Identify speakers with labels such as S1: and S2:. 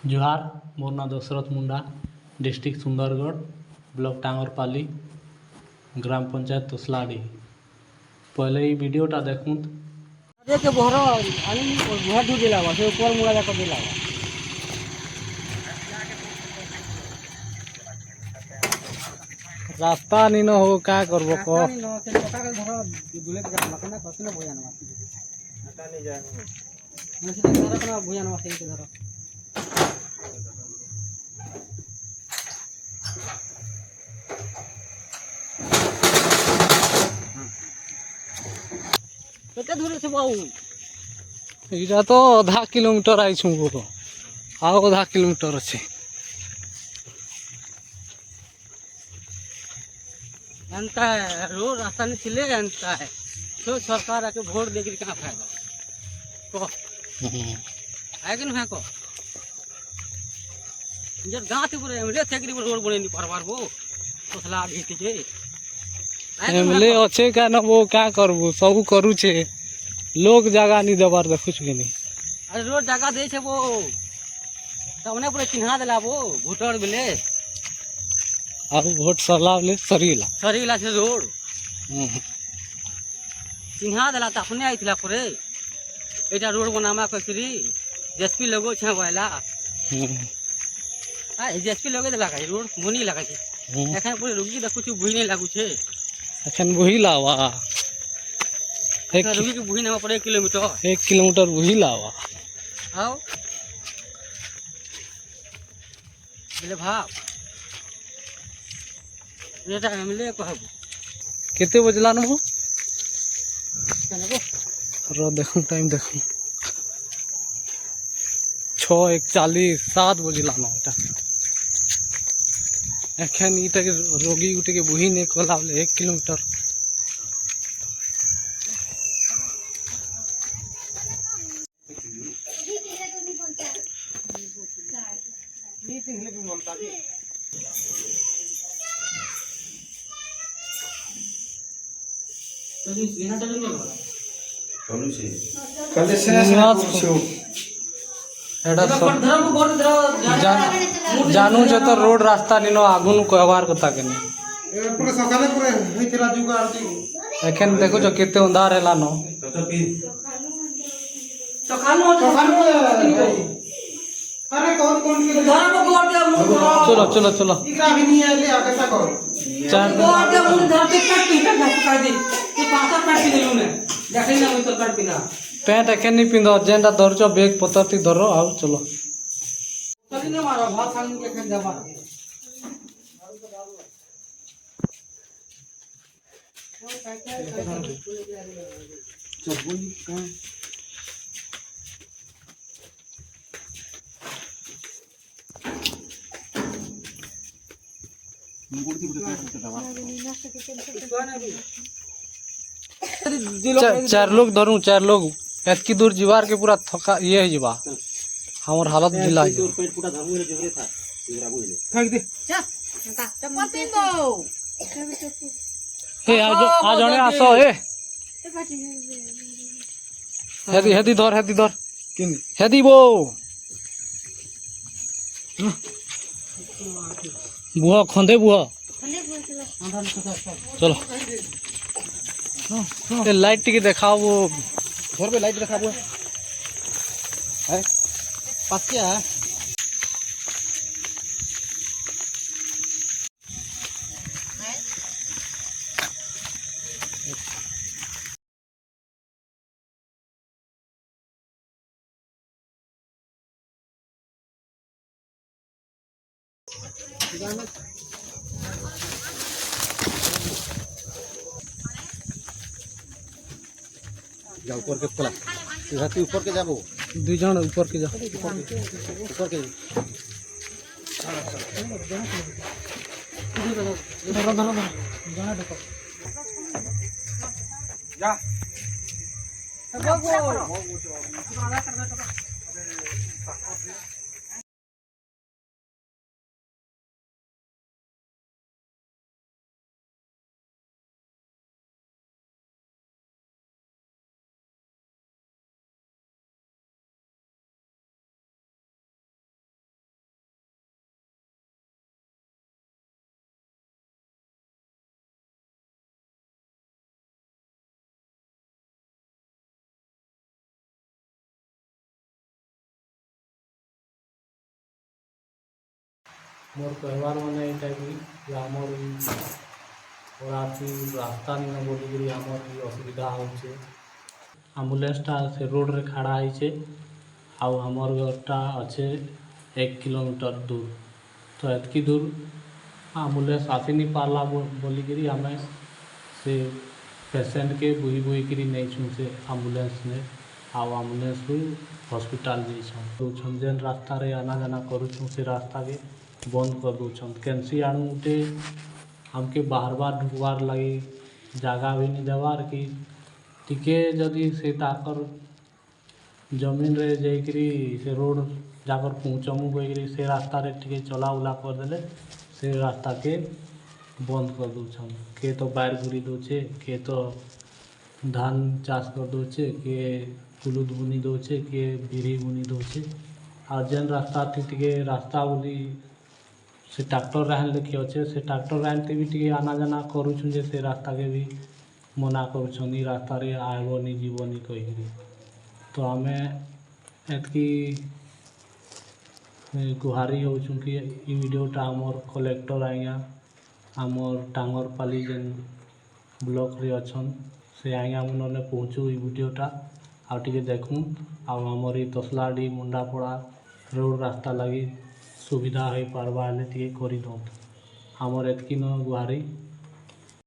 S1: जुहार मोर ना दशरथ मुंडा district Sundargarh block Tangarpali ग्राम पंचायत तोसलाडी पहले ही वीडियोटा देखूँ
S2: के बहर आनी बुहा दू दिला से ऊपर मुड़ा जाकर दिला
S1: रास्ता नहीं न हो क्या करबो को
S2: रास्ता नहीं नो से पता के धरो दुले के जाना कना कसिना भुया ना हटा नहीं जाए मसी के धरो कना भुया ना से के धरो केते दूर से बाऊ
S1: इटा तो आधा किलोमीटर आई छु को आओ आधा किलोमीटर अच्छे
S2: अंता है रोड रास्ता नहीं छिले अंता है तो सरकार आके वोट दे के कहां फायदा को है कि नहीं को जब गांव से पूरे एमएलए सेक्रेटरी रोड बने नहीं परवार वो तोसला घेती के
S1: एमएलए अच्छे का न वो क्या करबो सब करू छे लोग जगह नहीं देबार देखु छ नहीं
S2: अरे रोड जगह दे छे वो तबने पूरे चिन्हा देला वो भोटर बिले
S1: अब वोट सरलावले सरीला
S2: से रोड चिन्हा देला त अपने आइथिला पूरे एटा रोड बनामा ककरी जेएसपी लोगो छे वाला आ जेएसपी लोगे देला का रोड मुनी लगा छे एखन पूरे रुगी देखु छु भुई नहीं लागू छे
S1: एखन बुही लावा
S2: एक रुगी के भुई ना पड़े
S1: 1 किलोमीटर बुही लावा
S2: आओ बोले भाव एटा एमएलए कहबो
S1: केते बजला न हो
S2: कनको
S1: रो देखूं टाइम देखूं 6:41 7 बजला न एटा एखन इटा के रोगी उठे के बुही ने कोलावले 1 किलोमीटर जानू छ तो रोड रास्ता निनो आगु नु कहवार कथा केने
S2: पूरे सकाले पूरे होइतिला जुगा आरती
S1: एखन देखो जो केते अंधार हैला न
S2: सकालो अरे कौन के धरा को गोड़ दे मुंह
S1: चलो
S2: इकरा भी नहीं आले आगे तक
S1: चार
S2: गोड़ दे मुंह धरती काट के दे ये पासा काट के देलु ने देखै ना मुई तो काट पिना
S1: पैंट एखन नहीं पिंदो जेंडा धरचो बैग पतरती धरो आओ चलो
S2: चली ने मारो भात खान के खेत जाबा चबुनी का
S1: चार लोग धरू 4 लोग एतकी दूर जीवार के पूरा थका ये जीवा हमर हालत ढीला है
S2: पेट पूरा धरु रे जोरे था जोरा बोले फेंक दे चप्पल पिन दो
S1: हे आ जणे आसो ए हेदी धर किन हेदी बो बुआ खंदे बुआ चलो ए लाइट टिके देखाओ वो
S2: घर पे लाइट रखा हुआ है पास क्या है जा ऊपर के खोला सीधा ऊपर के जाबो
S1: 2 जन ऊपर के जा
S2: ऊपर के धरो जा
S1: मोर कहवार मैंने यहाँ कि आमर परासी रास्ता नहीं बोलिकी आमर असुविधा होचे। आम्बुलेंसटा से रोड रे खड़ा है आउ हमर घरटा अच्छे 1 किलोमीटर दूर। तो एतकी दूर आम्बुलेंस आसी नहीं पारला बोलिकी आम से पेसेंट के बुही बुहीकि नहीं से आम्बुलेंस ने आउ आम्बुलेंस रु हॉस्पिटल जाइछन। दौन जेन रास्ता रे आना जाना करूँ से रास्ता के बंद कर दौन कैंसी आणु गोटे हमके बाहर बार ढुकबार लगी जगह भी नहीं देवार कि टिके जदि से ताकर जमीन रे जाइकरी से रोड जाकर पहुँचमु कहीकि से रास्ता रे टिके चला उला करदेले से रास्ता के बंद कर दौन। के तो बार घुरी दौचे, के तो धान चाष कर दौचे, के कुलुद बुनी दौचे, के बिरी बुनी दौचे। और जेन रास्ता टिके रास्ता बोली से ट्रैक्टर राहन लेखी अच्छे से ट्रैक्टर राहनते भी टिके आना जाना करूँ जे से रास्ता के भी मना करुछन ई रास्ता रे आइबनी जीवनी कहीकि। तो आमे एतकी गुहारी होचुं कि ई वीडियोटा आमर कलेक्टर आज्ञा आमर टांगरपाली जेन ब्लॉक रे अच्छन से आज्ञा मनने पहुँचू ई वीडियोटा आउ टिके देखूँ आउ आमर ई तसलाडी मुंडापड़ा रोड रास्ता लगी सुविधा हो पारबा हेले टिके करि दौंत। आमर एतकी न गुहारी।